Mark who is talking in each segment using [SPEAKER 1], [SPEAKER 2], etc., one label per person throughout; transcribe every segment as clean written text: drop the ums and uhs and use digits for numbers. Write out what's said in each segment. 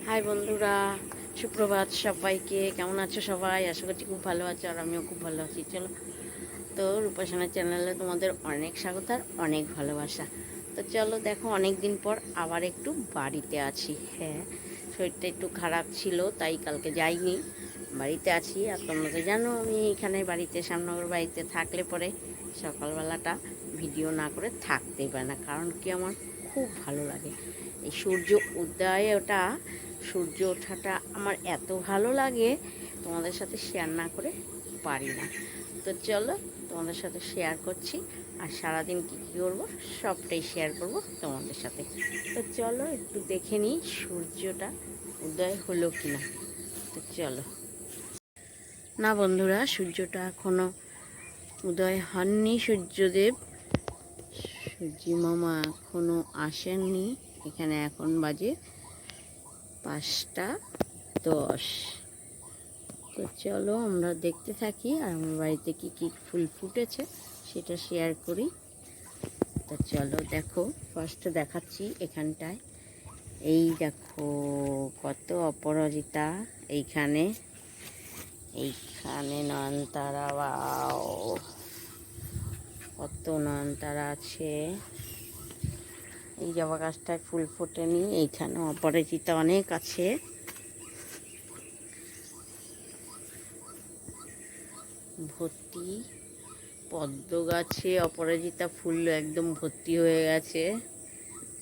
[SPEAKER 1] High বন্ধুরা, সুপ্রভাত সবাইকে। কেমন আছো সবাই? আশা করছি খুব ভালো আছো, আর আমিও খুব ভালো আছি। চলো, তো রূপাসনা চ্যানেলে তোমাদের অনেক স্বাগত আর অনেক ভালোবাসা। তো চলো, দেখো অনেক দিন পর আবার একটু বাড়িতে আছি। হ্যাঁ, শরীরটা একটু খারাপ ছিল, তাই কালকে যাইনি, বাড়িতে আছি। আর তোমরা তো জানো আমি এখানে বাড়িতে, শ্যামনগর বাড়িতে থাকলে পরে সকালবেলাটা ভিডিও না করে থাকতেই পারে না। কারণ কি, আমার খুব ভালো লাগে এই সূর্য উদয়, সূর্য ওঠাটা আমার এত ভালো লাগে, তোমাদের সাথে শেয়ার না করে পারি না। তো চলো, তোমাদের সাথে শেয়ার করছি, আর সারাদিন কী কী করবো সবটাই শেয়ার করব তোমাদের সাথে। তো চলো একটু দেখে নিই সূর্যটা উদয় হলো কি না। তো চলো। না বন্ধুরা, সূর্যটা এখনও উদয় হননি। সূর্যি মামা এখনও আসেননি। এখানে এখন বাজে 5টা 10। তো চলো আমরা দেখতে থাকি, আর আমার বাড়িতে কী কী ফুল ফুটেছে সেটা শেয়ার করি। তো চলো দেখো, ফার্স্টে দেখাচ্ছি এখানটায়। এই দেখো কত অপরাজিতা। এইখানে নয়নতারা, ওয়াও, কত নয়নতারা আছে। এই জবা গাছটায় ফুল ফোটেনি, এইখানে অপরাজিতা অনেক আছে। ভর্তি পদ্ম গাছে অপরাজিতা ফুল একদম ভর্তি হয়ে গেছে।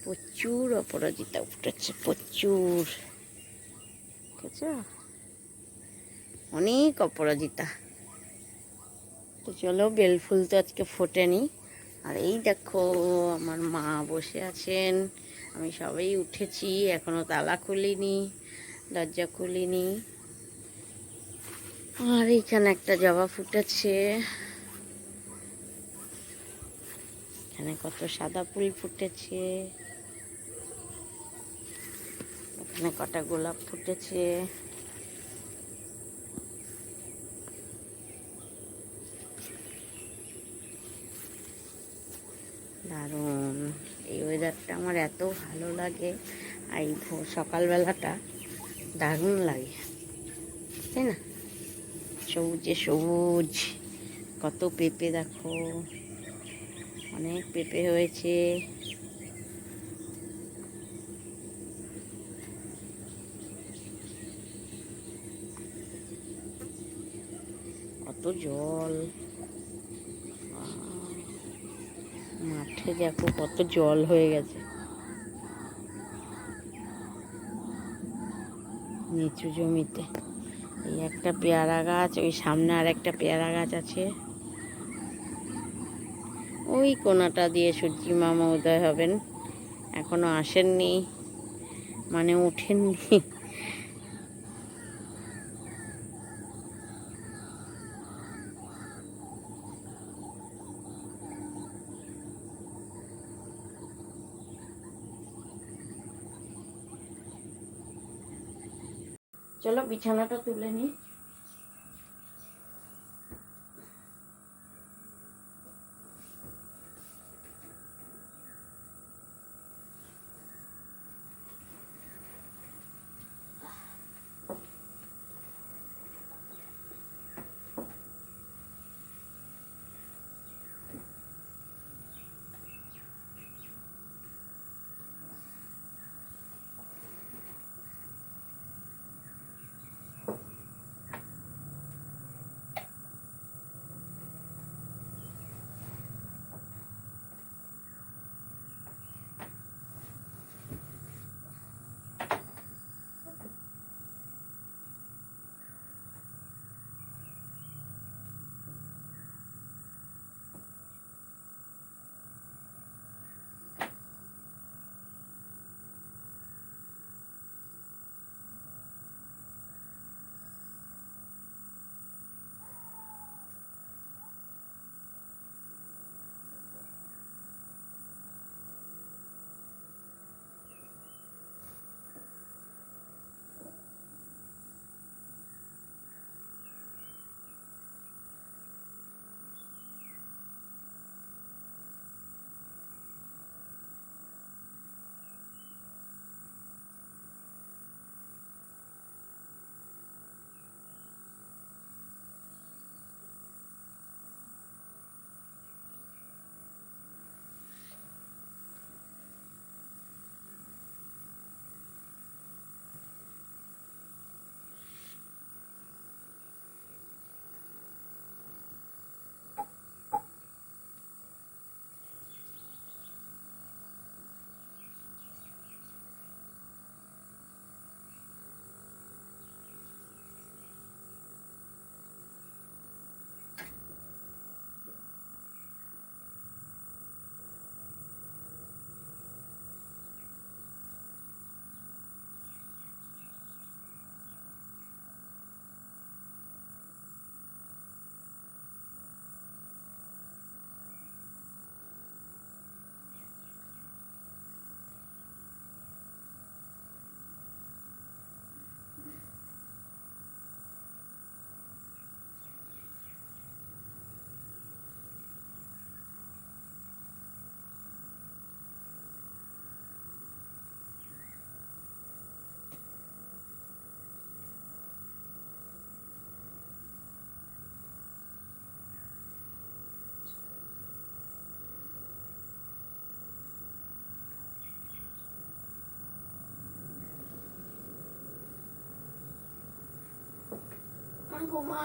[SPEAKER 1] প্রচুর অপরাজিতা ফুটেছে, প্রচুর, ঠিক আছে, অনেক অপরাজিতা। তো চলো, বেলফুল তো আজকে ফোটেনি। আর এই দেখো আমার মা বসে আছেন, আমি সবাই উঠেছি, এখনো তালা খুলিনি, দরজা খুলিনি। আর এইখানে একটা জবা ফুটেছে, এখানে কত সাদা ফুল ফুটেছে, এখানে কটা গোলাপ ফুটেছে। দারুণ, এই ওয়েদারটা আমার এত ভালো লাগে। আর এই সকালবেলাটা দারুণ লাগে, তাই না? সবুজে সবুজ, কত পেঁপে দেখো, অনেক পেঁপে হয়েছে। কত জল, মাঠে দেখো কত জল হয়ে গেছে, নিচু জমিতে। এই একটা পেয়ারা গাছ, ওই সামনে আর একটা পেয়ারা গাছ আছে। ওই কোনাটা দিয়ে সূর্যি মামা উদয় হবেন, এখনো আসেননি, মানে উঠেননি। চলো বিছানাটা তুলে নিই। মা গো মা।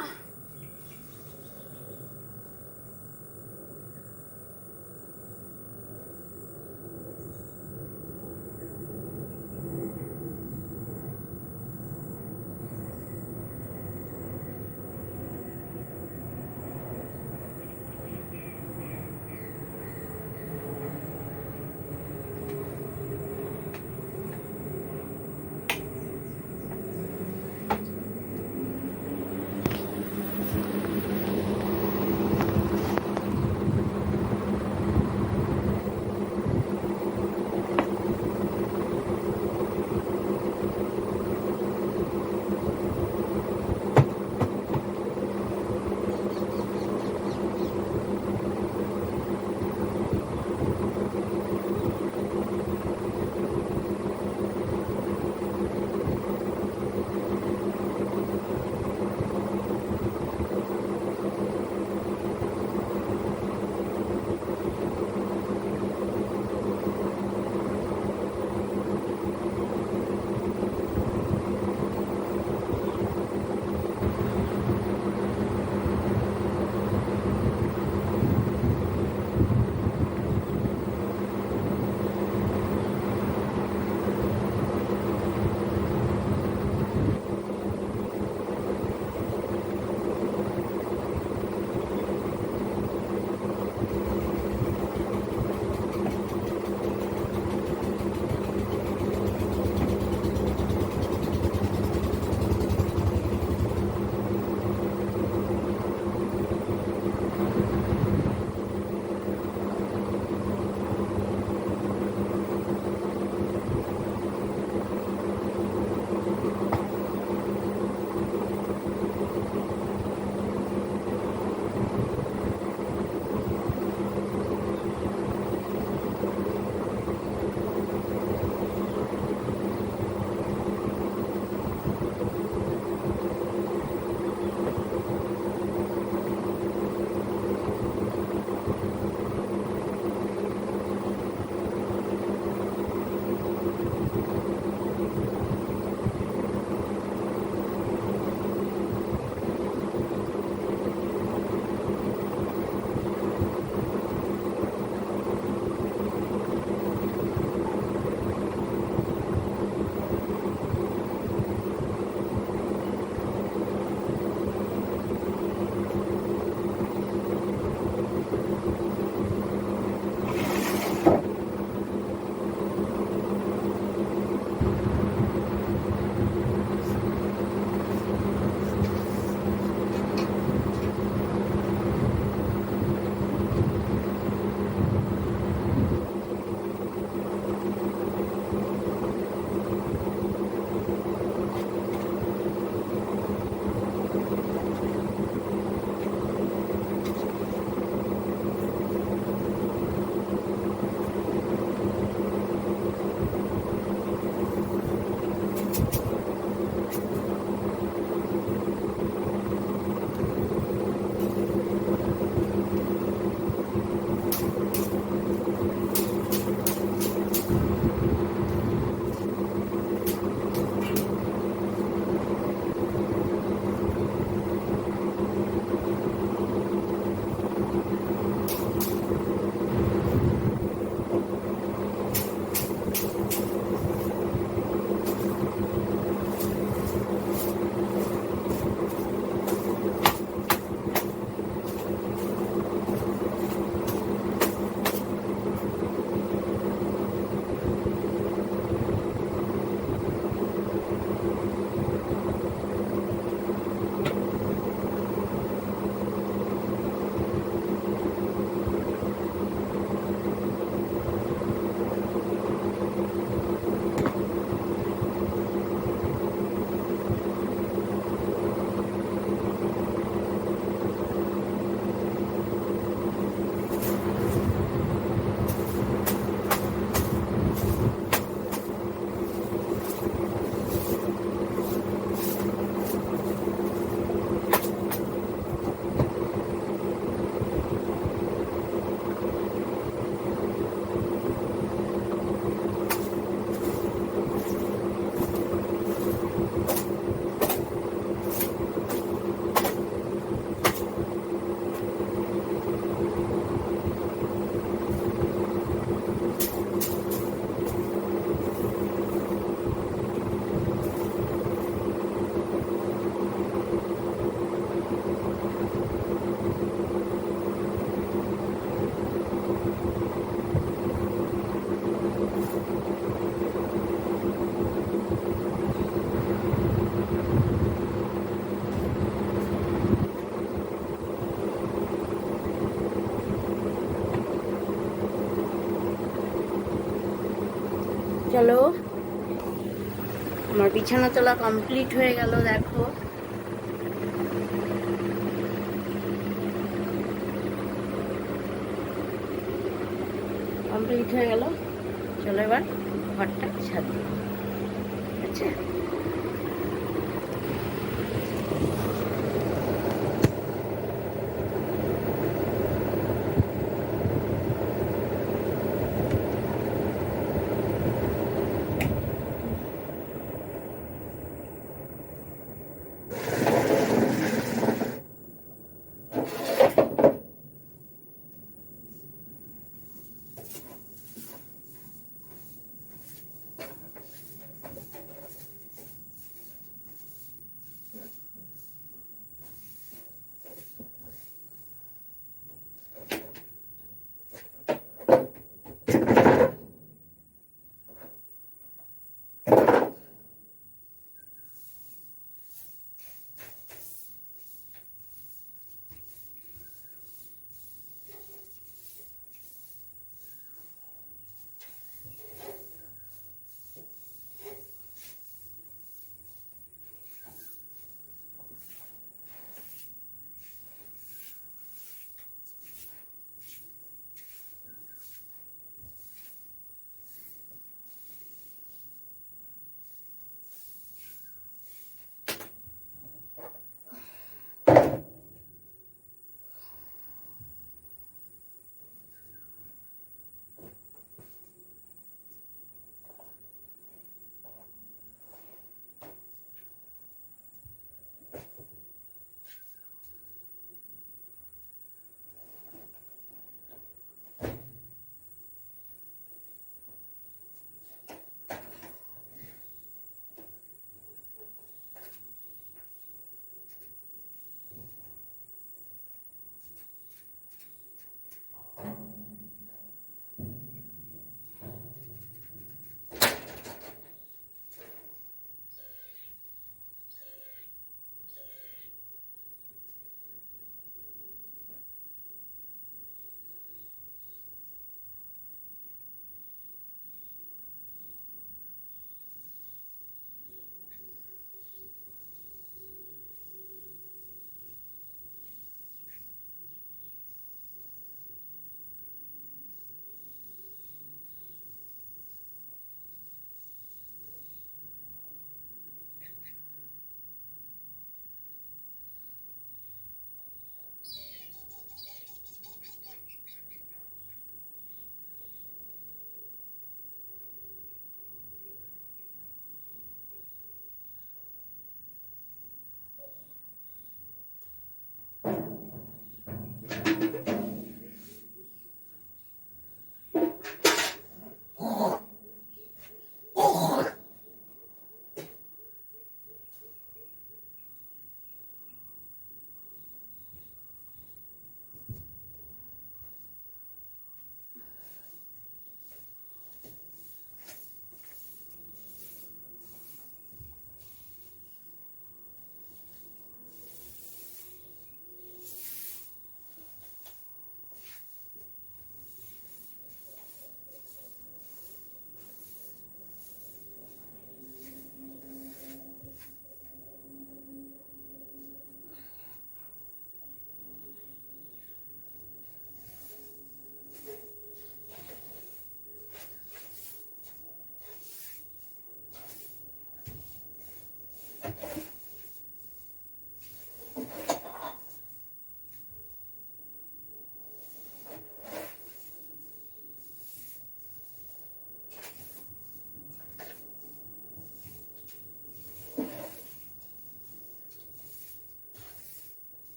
[SPEAKER 1] গেল, আমার বিছানা তোলা কমপ্লিট হয়ে গেল। দেখো কমপ্লিট হয়ে গেল। চলো এবার ঘরটা ঝাড় দিই। আচ্ছা,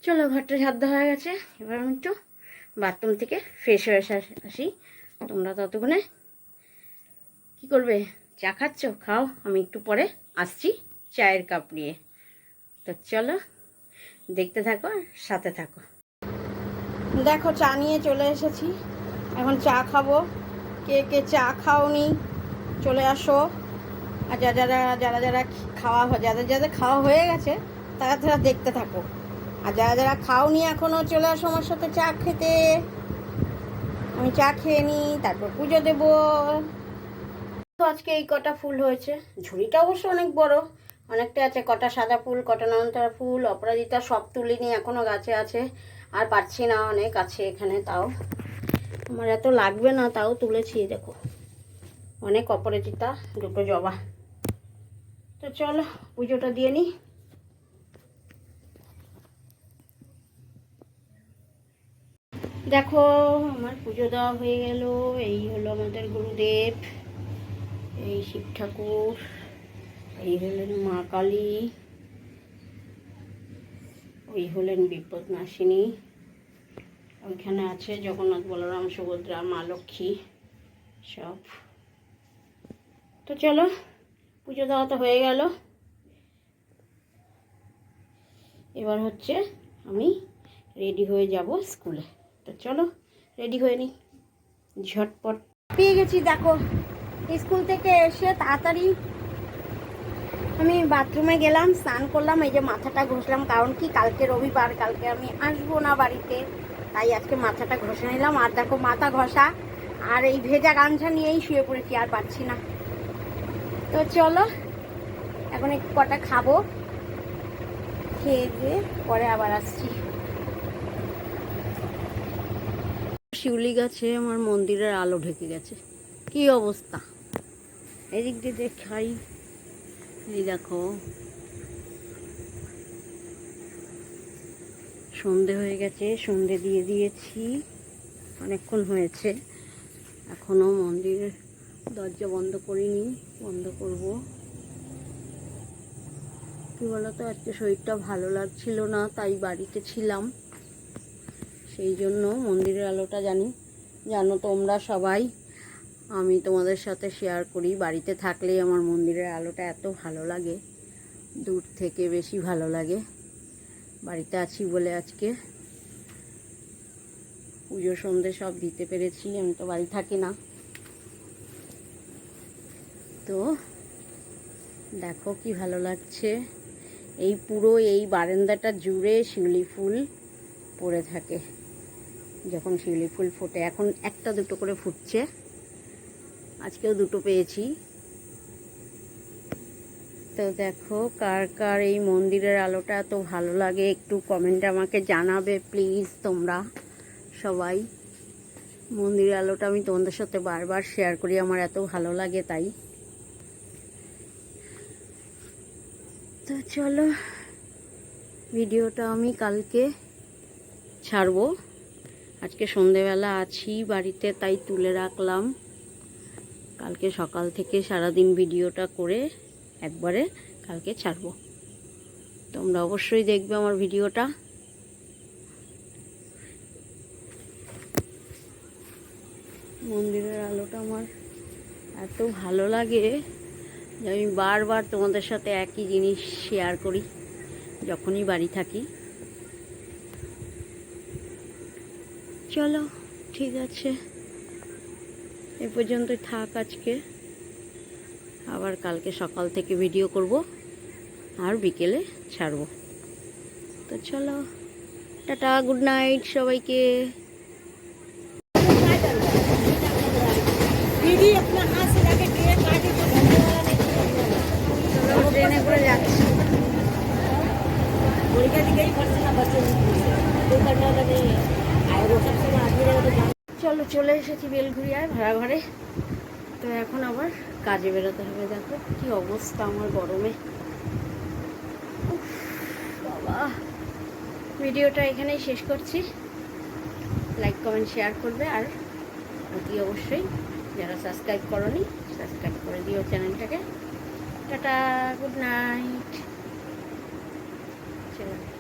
[SPEAKER 1] চলো, ঘরটা ঝাড় হয়ে গেছে। এবার আমি একটু বাথরুম থেকে ফ্রেশ হয়ে আসি। তোমরা ততক্ষণে কী করবে? চা খাচ্ছ? খাও, আমি একটু পরে আসছি চায়ের কাপ নিয়ে। তো চলো, দেখতে থাকো, সাথে থাকো। দেখো, চা নিয়ে চলে এসেছি। এখন চা খাবো। কে কে চা খাওনি চলে আসো। আর যারা যাদের খাওয়া হয়ে গেছে তারা দেখতে থাকো। আর যারা খাওনি এখনও চলে আসো আমার সাথে চা খেতে। আমি চা খেয়ে নিই, তারপর পুজো দেবো। তো আজকে এই কটা ফুল হয়েছে। ঝুড়িটা অবশ্য অনেক বড়, অনেকটা আছে। কটা সাদা ফুল, কটা নয়নতারা ফুল, অপরাজিতা সব তুলিনি, এখনও গাছে আছে। আর পারছি না, অনেক আছে এখানে। তাও আমার এত লাগবে না, তাও তুলেছি। দেখো, অনেক অপরাজিতা, দুটো জবা। তো চলো পুজোটা দিয়ে নিই। দেখো, আমার পুজো দেওয়া হয়ে গেল। এই হলো আমাদের গুরুদেব, এই শিব ঠাকুর, এই হলেন মা কালী, ওই হলেন বিপদনাশিনী, ওইখানে আছে জগন্নাথ, বলরাম, সুভদ্রা, মা লক্ষ্মী সব। তো চলো, পুজো দেওয়া তো হয়ে গেল। এবার হচ্ছে আমি রেডি হয়ে যাব স্কুলে। তো চলো রেডি হয়ে নিই ঝটপট। পেয়ে গেছি। দেখো, স্কুল থেকে এসে তাড়াতাড়ি আমি বাথরুমে গেলাম, স্নান করলাম, এই যে মাথাটা ঘষলাম। কারণ কি, কালকে রবিবার, কালকে আমি আসবো না বাড়িতে, তাই আজকে মাথাটা ঘষে নিলাম। আর দেখো, মাথা ঘষা আর এই ভেজা গামছা নিয়েই শুয়ে পড়েছি, আর পারছি না। তো চলো, এখন একটু কটা খাবো, খেয়ে দিয়ে পরে আবার আসছি। শিউলি গাছে আমার মন্দিরের আলো ঢেকে গেছে, কি অবস্থা! এদিক দিয়ে দেখাই, এই দেখো, সন্ধে হয়ে গেছে, সন্ধে দিয়ে দিয়েছি, অনেকক্ষণ হয়েছে। এখনো মন্দিরের দরজা বন্ধ করিনি, বন্ধ করব। কি বলতো, আজকে শরীরটা ভালো লাগছিল না, তাই বাড়িতে ছিলাম, সেই জন্য মন্দিরের আলোটা জানো তোমরা সবাই, আমি তোমাদের সাথে শেয়ার করি। বাড়িতে থাকলেই আমার মন্দিরের আলোটা এত ভালো লাগে, দূর থেকে বেশি ভালো লাগে। বাড়িতে আছি বলে আজকে পুজো সন্ধে সব দিতে পেরেছি, আমি তো বাড়ি থাকি না। তো দেখো কি ভালো লাগছে, এই পুরো এই বারান্দাটা জুড়ে শিউলি ফুল পড়ে থাকে। যখন শিউলি ফুল ফোটে, এখন একটা দুটো করে ফুটছে, আজকেও দুটো পেয়েছি। তো দেখো, কার কার এই মন্দিরের আলোটা এত ভালো লাগে একটু কমেন্টে আমাকে জানাবে প্লিজ তোমরা সবাই। মন্দিরের আলোটা আমি তোমাদের সাথে বারবার শেয়ার করি, আমার এত ভালো লাগে তাই। তো চলো, ভিডিওটা আমি কালকে ছাড়বো। আজকে সন্ধেবেলা আছি বাড়িতে, তাই তুলে রাখলাম। কালকে সকাল থেকে সারাদিন ভিডিওটা করে একবারে কালকে ছাড়বো। তোমরা অবশ্যই দেখবে আমার ভিডিওটা। মন্দিরের আলোটা আমার এত ভালো লাগে যে আমি বারবার তোমাদের সাথে একই জিনিস শেয়ার করি যখনই বাড়ি থাকি। চলো, ঠিক আছে, এ পর্যন্তই থাক আজকে। আবার কালকে সকাল থেকে ভিডিও করব আর বিকেলে ছাড়বো। তো চলো, টাটা, গুড নাইট সবাইকে। ট্রেনে করে যাচ্ছি, চলো চলে এসেছি বেলঘুরিয়ায় ভাড়া ঘরে। তো এখন আবার কাজে বেরোতে হবে। দেখো কি অবস্থা আমার গরমে, বাবা। ভিডিওটা এখানেই শেষ করছি। লাইক কমেন্ট শেয়ার করবে, আর অতি অবশ্যই যারা সাবস্ক্রাইব করোনি সাবস্ক্রাইব করে দিও চ্যানেলটাকে। Tata, good night. চলো।